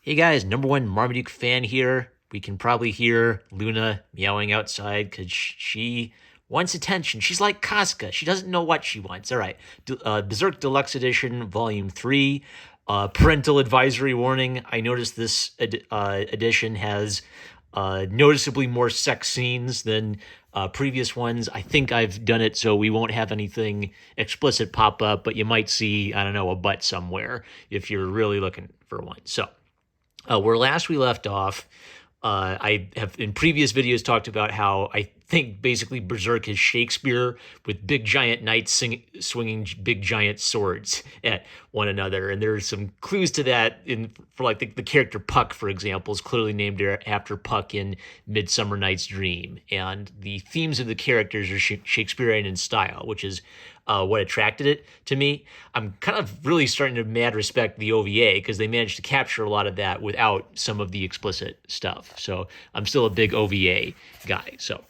Hey guys, number one Marmaduke fan here. We can probably hear Luna meowing outside because she wants attention. She's like Casca. She doesn't know what she wants. All right. Berserk Deluxe Edition, Volume 3. Parental advisory warning. I noticed this edition has noticeably more sex scenes than previous ones. I think I've done it so we won't have anything explicit pop up, but you might see, I don't know, a butt somewhere if you're really looking for one. So, where last we left off, I have in previous videos talked about how I think basically Berserk is Shakespeare with big giant knights swinging big giant swords at one another. And there's some clues to that for like the character Puck, for example, is clearly named after Puck in Midsummer Night's Dream. And the themes of the characters are Shakespearean in style, which is what attracted it to me. I'm kind of really starting to mad respect the OVA because they managed to capture a lot of that without some of the explicit stuff. So I'm still a big OVA guy. So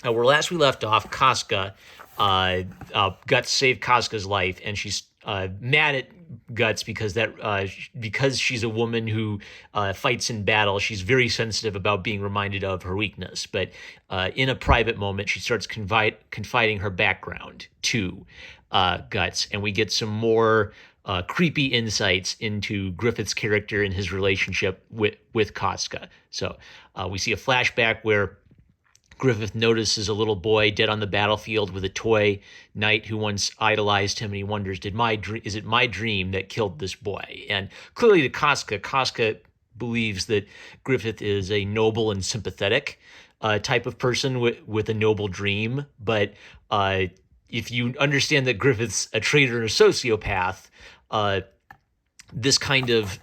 where last we left off, Casca, Guts saved Casca's life, and she's mad at Guts because she's a woman who fights in battle. She's very sensitive about being reminded of her weakness. But in a private moment, she starts confiding her background to Guts, and we get some more creepy insights into Griffith's character and his relationship with Casca. So we see a flashback where Griffith notices a little boy dead on the battlefield with a toy knight who once idolized him, and he wonders, is it my dream that killed this boy? And clearly to Casca believes that Griffith is a noble and sympathetic type of person with a noble dream. But if you understand that Griffith's a traitor and a sociopath, this kind of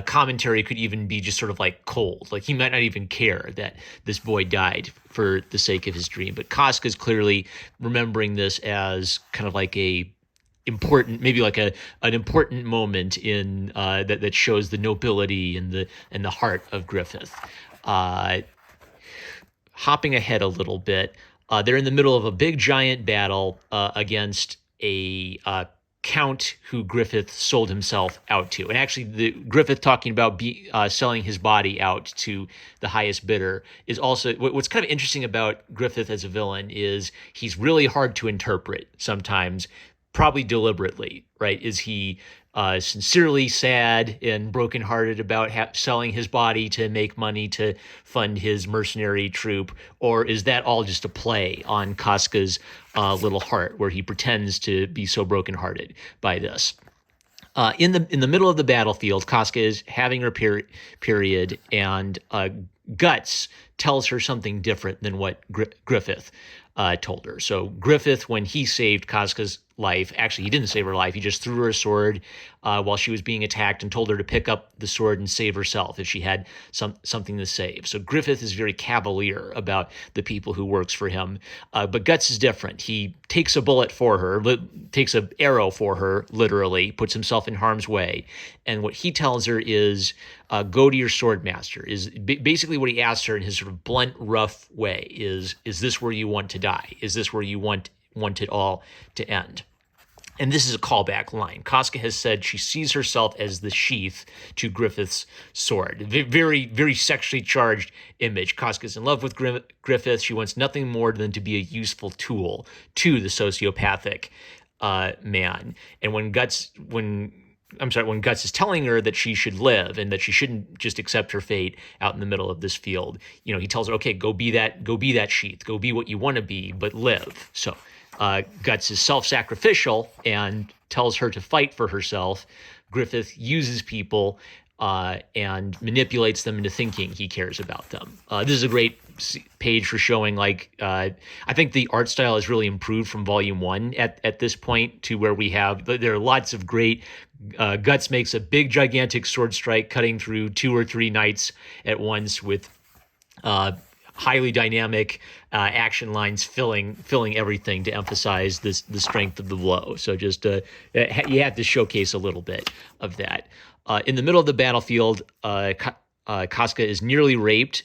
commentary could even be just sort of like cold. Like he might not even care that this boy died for the sake of his dream. But Casca's clearly remembering this as kind of like a important, maybe like an important moment in that shows the nobility and the heart of Griffith. Hopping ahead a little bit, they're in the middle of a big giant battle against a count who Griffith sold himself out to. And actually, the Griffith talking about selling his body out to the highest bidder is also what's kind of interesting about Griffith as a villain is he's really hard to interpret sometimes, probably deliberately, right? Is he sincerely sad and brokenhearted about selling his body to make money to fund his mercenary troop, or is that all just a play on Casca's little heart, where he pretends to be so brokenhearted by this? In the middle of the battlefield, Casca is having her period, and Guts tells her something different than what Griffith told her. So Griffith, when he saved Casca's life, actually he didn't save her life. He just threw her a sword while she was being attacked and told her to pick up the sword and save herself if she had something to save. So Griffith is very cavalier about the people who works for him. But Guts is different. He takes a bullet for her, takes an arrow for her, literally, puts himself in harm's way. And what he tells her is, go to your sword master. Is basically what he asks her in his sort of blunt, rough way is this where you want to die? Is this where you want it all to end? And this is a callback line. Casca has said she sees herself as the sheath to Griffith's sword. Very, very sexually charged image. Casca's in love with Griffith. She wants nothing more than to be a useful tool to the sociopathic man. And when Guts is telling her that she should live and that she shouldn't just accept her fate out in the middle of this field, he tells her, okay, go be that sheath, go be what you want to be, but live. So Guts is self-sacrificial and tells her to fight for herself. Griffith uses people and manipulates them into thinking he cares about them. This is a great page for showing, I think the art style has really improved from Volume 1 at this point to where there are lots of great, Guts makes a big, gigantic sword strike cutting through 2 or 3 knights at once with highly dynamic action lines filling everything to emphasize the strength of the blow. So just you have to showcase a little bit of that. In the middle of the battlefield, Casca is nearly raped,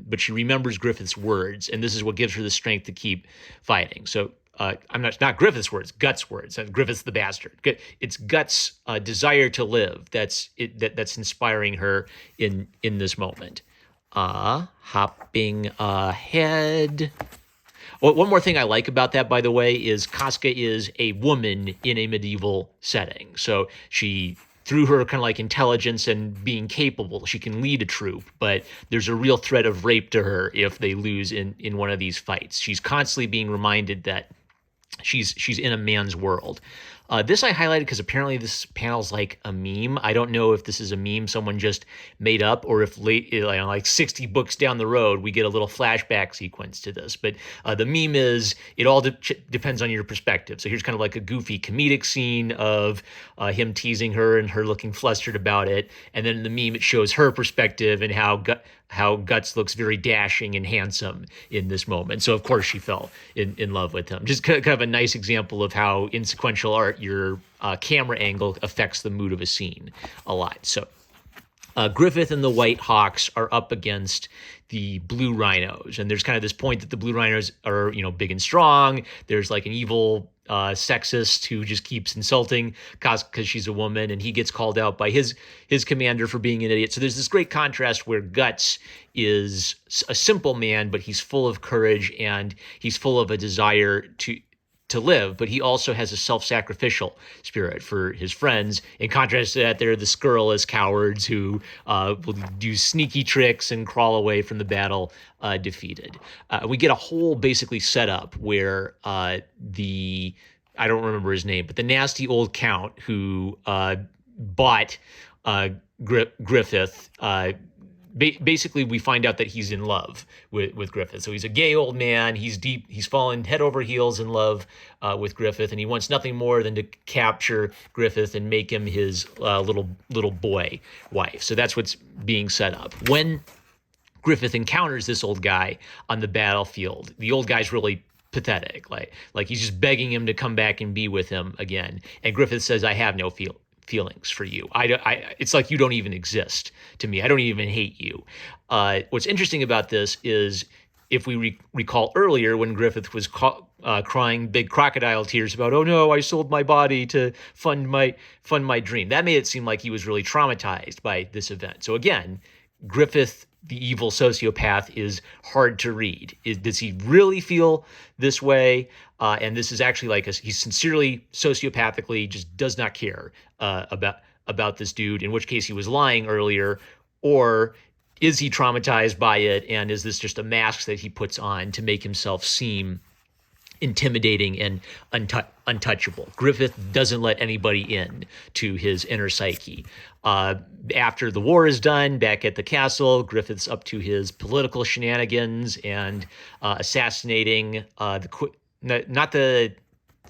but she remembers Griffith's words, and this is what gives her the strength to keep fighting. So I'm not Griffith's words, Guts' words. Griffith's the bastard. It's Guts' desire to live that's inspiring her in this moment. Hopping ahead. Well, one more thing I like about that, by the way, is Casca is a woman in a medieval setting. So she, through her kind of like intelligence and being capable, she can lead a troop, but there's a real threat of rape to her if they lose in one of these fights. She's constantly being reminded that she's in a man's world. This I highlighted because apparently this panel's like a meme. I don't know if this is a meme someone just made up, or if like 60 books down the road we get a little flashback sequence to this. But the meme is it all depends on your perspective. So here's kind of like a goofy comedic scene of him teasing her and her looking flustered about it, and then in the meme it shows her perspective and how Guts looks very dashing and handsome in this moment. So, of course, she fell in love with him. Just kind of a nice example of how in sequential art your camera angle affects the mood of a scene a lot. So Griffith and the White Hawks are up against the Blue Rhinos. And there's kind of this point that the Blue Rhinos are, big and strong. There's like an evil sexist who just keeps insulting Casca because she's a woman, and he gets called out by his commander for being an idiot. So there's this great contrast where Guts is a simple man, but he's full of courage and he's full of a desire to live, but he also has a self-sacrificial spirit for his friends. In contrast to that, they're the scurrilous cowards who will do sneaky tricks and crawl away from the battle defeated. We get a whole basically setup where I don't remember his name, but the nasty old count who bought Griffith, basically we find out that he's in love with Griffith. So he's a gay old man. He's fallen head over heels in love with Griffith, and he wants nothing more than to capture Griffith and make him his little boy wife. So that's what's being set up. When Griffith encounters this old guy on the battlefield, the old guy's really pathetic. Like he's just begging him to come back and be with him again. And Griffith says, "I have no feelings for you. It's like you don't even exist to me. I don't even hate you." What's interesting about this is if we recall earlier when Griffith was crying big crocodile tears about, "Oh no, I sold my body to fund my dream." That made it seem like he was really traumatized by this event. So again, Griffith, the evil sociopath, is hard to read. Does he really feel this way? And this is actually like he's sincerely, sociopathically, just does not care about this dude, in which case he was lying earlier, or is he traumatized by it, and is this just a mask that he puts on to make himself seem intimidating and untouchable? Griffith doesn't let anybody in to his inner psyche. After the war is done, back at the castle, Griffith's up to his political shenanigans and assassinating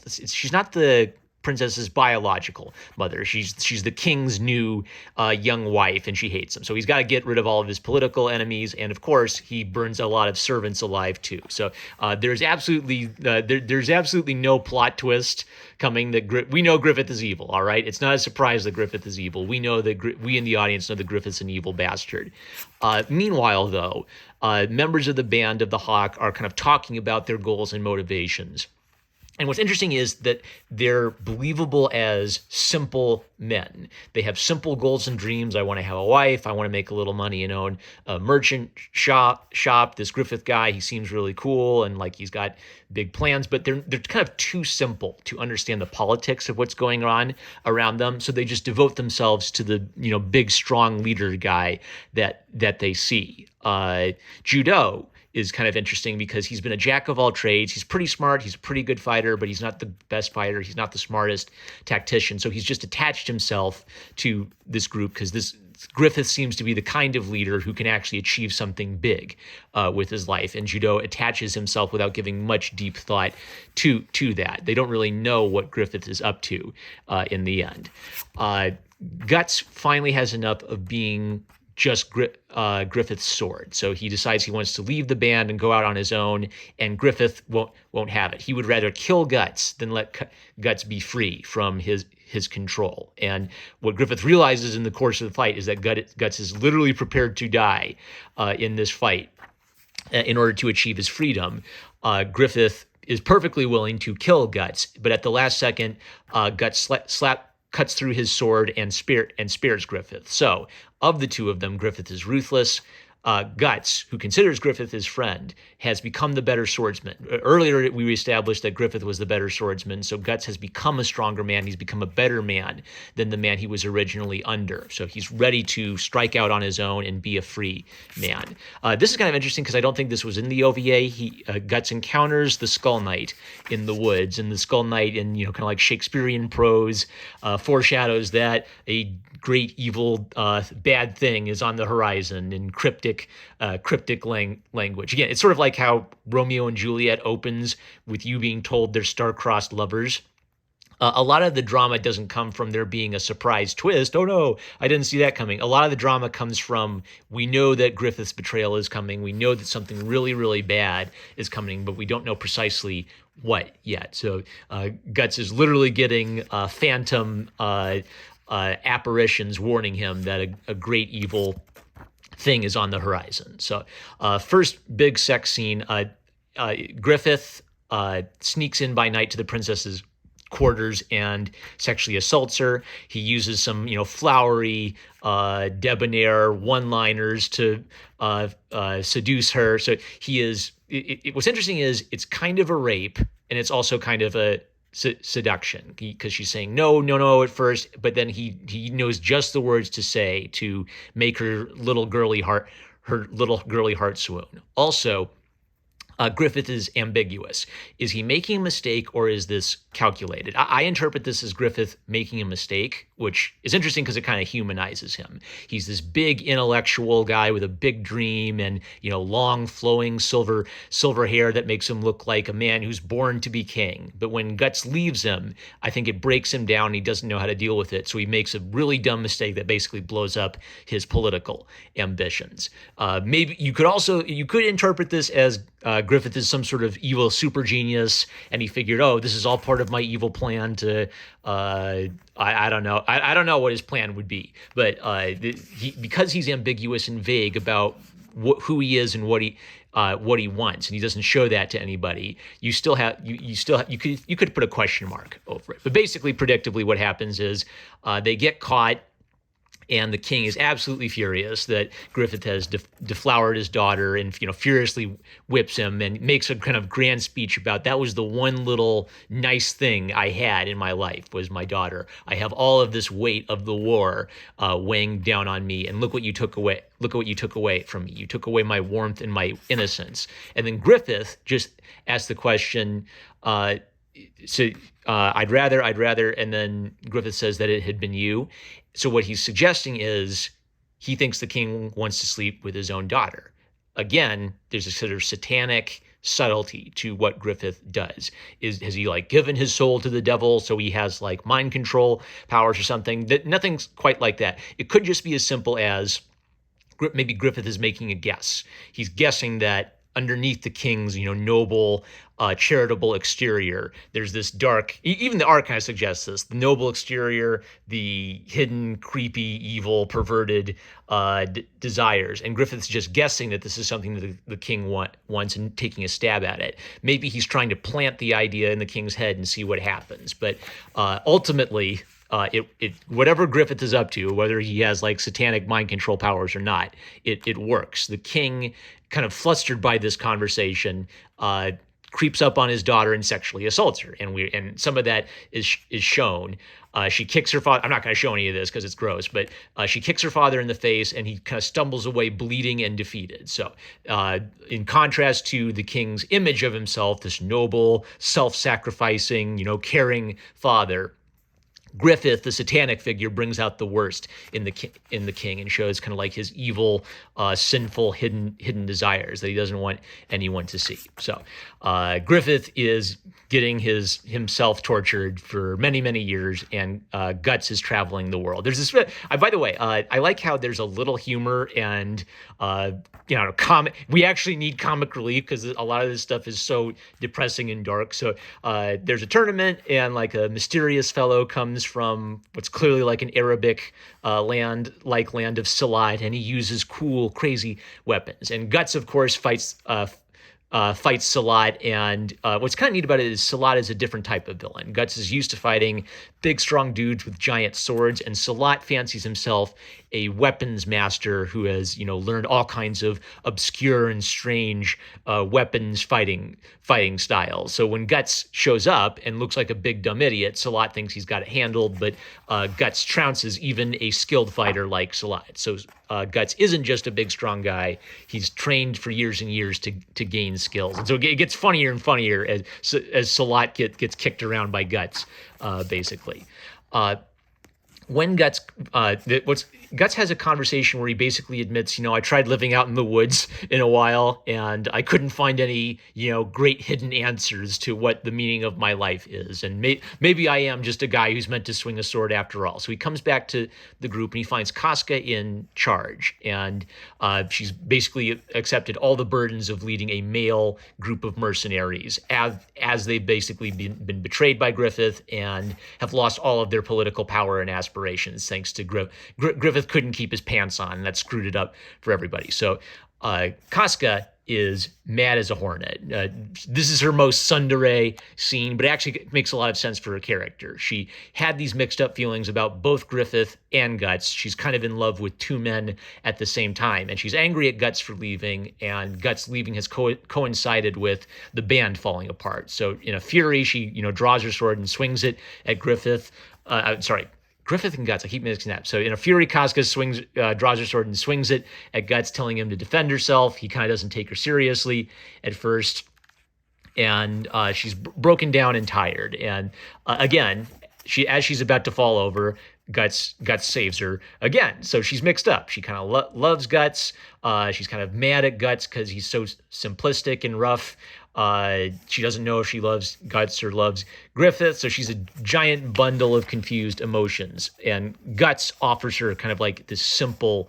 she's not the princess's biological mother. She's the king's new young wife, and she hates him. So he's got to get rid of all of his political enemies, and of course he burns a lot of servants alive too. So there's absolutely no plot twist coming. We know Griffith is evil. All right, it's not a surprise that Griffith is evil. We know that we in the audience know that Griffith's an evil bastard. Meanwhile, though, members of the Band of the Hawk are kind of talking about their goals and motivations. And what's interesting is that they're believable as simple men. They have simple goals and dreams. I want to have a wife. I want to make a little money and own a merchant shop. This Griffith guy, he seems really cool and like he's got big plans, but they're kind of too simple to understand the politics of what's going on around them. So they just devote themselves to the big strong leader guy that they see. Judo is kind of interesting because he's been a jack of all trades. He's pretty smart. He's a pretty good fighter, but he's not the best fighter. He's not the smartest tactician. So he's just attached himself to this group because this Griffith seems to be the kind of leader who can actually achieve something big with his life. And Judo attaches himself without giving much deep thought to that. They don't really know what Griffith is up to in the end. Guts finally has enough of being just Griffith's sword. So he decides he wants to leave the band and go out on his own, and Griffith won't have it. He would rather kill Guts than let Guts be free from his control. And what Griffith realizes in the course of the fight is that Guts is literally prepared to die in this fight in order to achieve his freedom. Griffith is perfectly willing to kill Guts, but at the last second, Guts cuts through his sword and spares Griffith. So, of the two of them, Griffith is ruthless. Guts, who considers Griffith his friend, has become the better swordsman. Earlier, we established that Griffith was the better swordsman, so Guts has become a stronger man. He's become a better man than the man he was originally under. So he's ready to strike out on his own and be a free man. This is kind of interesting because I don't think this was in the OVA. Guts encounters the Skull Knight in the woods, and the Skull Knight, in kind of like Shakespearean prose, foreshadows that a great evil bad thing is on the horizon in cryptic language. Again, it's sort of like how Romeo and Juliet opens with you being told they're star-crossed lovers. A lot of the drama doesn't come from there being a surprise twist. Oh no, I didn't see that coming. A lot of the drama comes from, we know that Griffith's betrayal is coming. We know that something really, really bad is coming, but we don't know precisely what yet. So Guts is literally getting phantom apparitions warning him that a great evil thing is on the horizon. So first big sex scene, Griffith sneaks in by night to the princess's quarters and sexually assaults her. He uses some, flowery, debonair one-liners to seduce her. So he is. What's interesting is it's kind of a rape, and it's also kind of a seduction, because she's saying no at first, but then he knows just the words to say to make her little girly heart swoon. Also, Griffith is ambiguous. Is he making a mistake, or is this calculated? I interpret this as Griffith making a mistake, which is interesting because it kind of humanizes him. He's this big intellectual guy with a big dream and, long flowing silver hair that makes him look like a man who's born to be king. But when Guts leaves him, I think it breaks him down. He doesn't know how to deal with it. So he makes a really dumb mistake that basically blows up his political ambitions. Maybe you could interpret this as Griffith is some sort of evil super genius, and he figured, this is all part of my evil plan to, I don't know. I don't know what his plan would be, but because he's ambiguous and vague about who he is and what he wants, and he doesn't show that to anybody, you could put a question mark over it. But basically, predictably, what happens is they get caught. And the king is absolutely furious that Griffith has deflowered his daughter, and furiously whips him and makes a kind of grand speech about, that was the one little nice thing I had in my life, was my daughter. I have all of this weight of the war weighing down on me, and look what you took away. Look at what you took away from me. You took away my warmth and my innocence. And then Griffith just asked the question, I'd rather, and then Griffith says that it had been you. So what he's suggesting is he thinks the king wants to sleep with his own daughter. Again, there's a sort of satanic subtlety to what Griffith does. Has he given his soul to the devil, so he has mind control powers or something? That nothing's quite like that. It could just be as simple as maybe Griffith is making a guess. He's guessing that underneath the king's, noble, charitable exterior, there's this dark, even the art kind of suggests this, the noble exterior, the hidden, creepy, evil, perverted desires. And Griffith's just guessing that this is something that the king wants and taking a stab at it. Maybe he's trying to plant the idea in the king's head and see what happens. But ultimately, whatever Griffith is up to, whether he has satanic mind control powers or not, it works. The king, kind of flustered by this conversation, creeps up on his daughter and sexually assaults her, and some of that is shown. She kicks her father. I'm not going to show any of this because it's gross, but she kicks her father in the face, and he kind of stumbles away, bleeding and defeated. So, in contrast to the king's image of himself, this noble, self-sacrificing, caring father, Griffith, the satanic figure, brings out the worst in the king and shows kind of his evil, sinful, hidden desires that he doesn't want anyone to see. So Griffith is getting himself tortured for many, many years, and Guts is traveling the world. There's this. By the way, I like how there's a little humor and comic. We actually need comic relief because a lot of this stuff is so depressing and dark. So there's a tournament, and a mysterious fellow comes from what's clearly an Arabic land of Silat, and he uses cool, crazy weapons. And Guts, of course, fights fights Salat, and what's kind of neat about it is Salat is a different type of villain. Guts is used to fighting big, strong dudes with giant swords, and Salat fancies himself a weapons master who has, learned all kinds of obscure and strange weapons fighting styles. So when Guts shows up and looks like a big dumb idiot, Salat thinks he's got it handled, but Guts trounces even a skilled fighter like Salat. So Guts isn't just a big strong guy; he's trained for years and years to gain skills, and so it gets funnier and funnier as Salat gets kicked around by Guts, basically. When Guts has a conversation where he basically admits, I tried living out in the woods in a while and I couldn't find any, great hidden answers to what the meaning of my life is. And maybe I am just a guy who's meant to swing a sword after all. So he comes back to the group and he finds Casca in charge. And she's basically accepted all the burdens of leading a male group of mercenaries as they've basically been betrayed by Griffith and have lost all of their political power and aspirations thanks to Griffith couldn't keep his pants on, and that screwed it up for everybody. So Casca is mad as a hornet. This is her most tsundere scene, but it actually makes a lot of sense for her character. She had these mixed up feelings about both Griffith and Guts. She's kind of in love with two men at the same time, and she's angry at Guts for leaving, and Guts leaving has coincided with the band falling apart. So in a fury, she draws her sword and swings it at Griffith. Griffith and Guts, I keep mixing that. So in a fury, Casca draws her sword and swings it at Guts, telling him to defend herself. He kind of doesn't take her seriously at first, and she's broken down and tired. And again, as she's about to fall over, Guts saves her again. So she's mixed up. She kind of loves Guts. She's kind of mad at Guts because he's so simplistic and rough. She doesn't know if she loves Guts or loves Griffith, so she's a giant bundle of confused emotions. And Guts offers her kind of like this simple,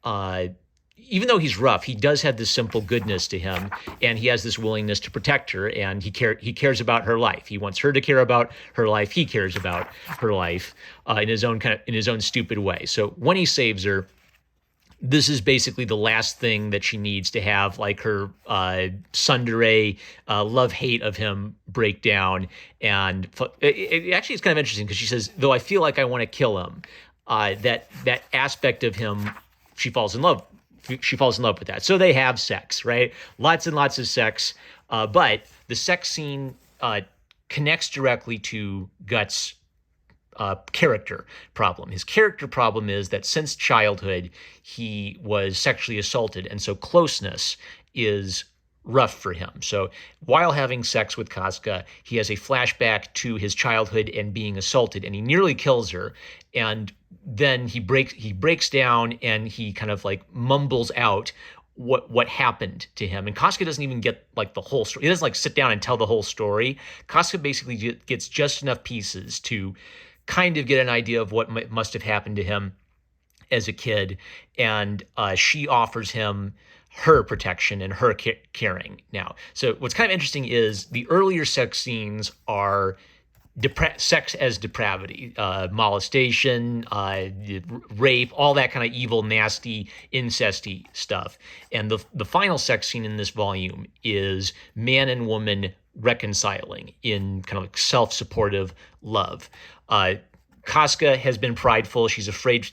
even though he's rough, he does have this simple goodness to him, and he has this willingness to protect her, and he cares about her life. He wants her to care about her life. He cares about her life in his own stupid way. So when he saves her, this is basically the last thing that she needs to have like her tsundere love-hate of him break down. And it actually is kind of interesting because she says, though I feel like I want to kill him, that aspect of him, she falls in love with that. So they have sex, right? Lots and lots of sex. But the sex scene connects directly to Guts' character problem. His character problem is that since childhood, he was sexually assaulted, and so closeness is rough for him. So while having sex with Casca, he has a flashback to his childhood and being assaulted, and he nearly kills her. And then he breaks down and he kind of like mumbles out what happened to him. And Casca doesn't even get like the whole story. He doesn't like sit down and tell the whole story. Casca basically gets just enough pieces to kind of get an idea of what must have happened to him as a kid. And she offers him her protection and her caring now. So what's kind of interesting is the earlier sex scenes are sex as depravity, molestation, rape, all that kind of evil, nasty, incesty stuff. And the final sex scene in this volume is man and woman reconciling in kind of like self-supportive love. Casca has been prideful. She's afraid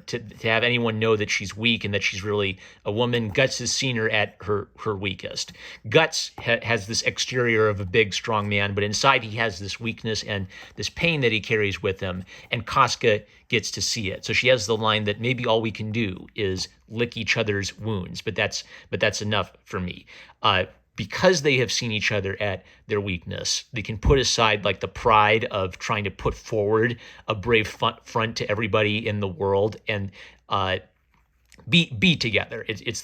to have anyone know that she's weak and that she's really a woman. Guts has seen her at her weakest. Guts has this exterior of a big, strong man, but inside he has this weakness and this pain that he carries with him, and Casca gets to see it. So she has the line that maybe all we can do is lick each other's wounds, but that's enough for me. Because they have seen each other at their weakness, they can put aside like the pride of trying to put forward a brave front to everybody in the world and be together. It's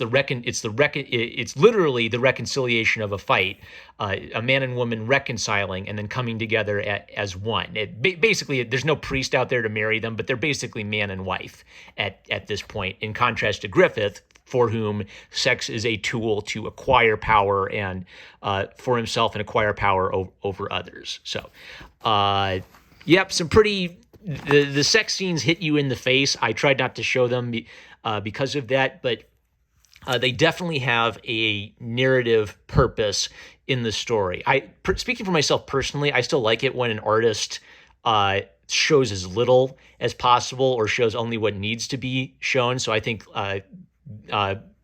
literally the reconciliation of a fight, a man and woman reconciling and then coming together as one. Basically, there's no priest out there to marry them, but they're basically man and wife at this point. In contrast to Griffith, for whom sex is a tool to acquire power and for himself and acquire power over others. So, some pretty. The sex scenes hit you in the face. I tried not to show them because of that, but They definitely have a narrative purpose in the story. Speaking for myself personally, I still like it when an artist shows as little as possible or shows only what needs to be shown. So I think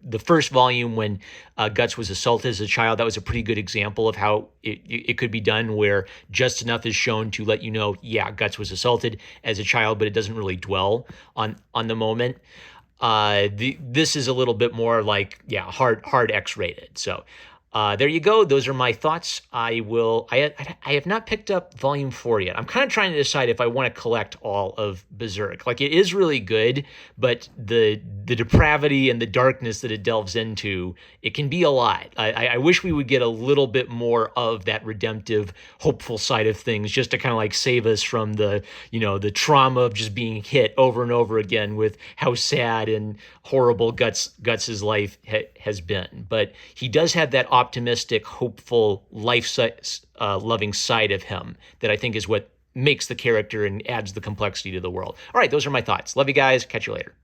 the first volume, when Guts was assaulted as a child, that was a pretty good example of how it could be done, where just enough is shown to let you know, yeah, Guts was assaulted as a child, but it doesn't really dwell on the moment. This is a little bit more like, yeah, hard X-rated. So there you go. Those are my thoughts. I have not picked up volume 4 yet. I'm kind of trying to decide if I want to collect all of Berserk. Like, it is really good, but the depravity and the darkness that it delves into, it can be a lot. I wish we would get a little bit more of that redemptive, hopeful side of things, just to kind of like save us from the trauma of just being hit over and over again with how sad and horrible Guts's life has been. But he does have that optimistic, hopeful, loving side of him that I think is what makes the character and adds the complexity to the world. All right, those are my thoughts. Love you guys. Catch you later.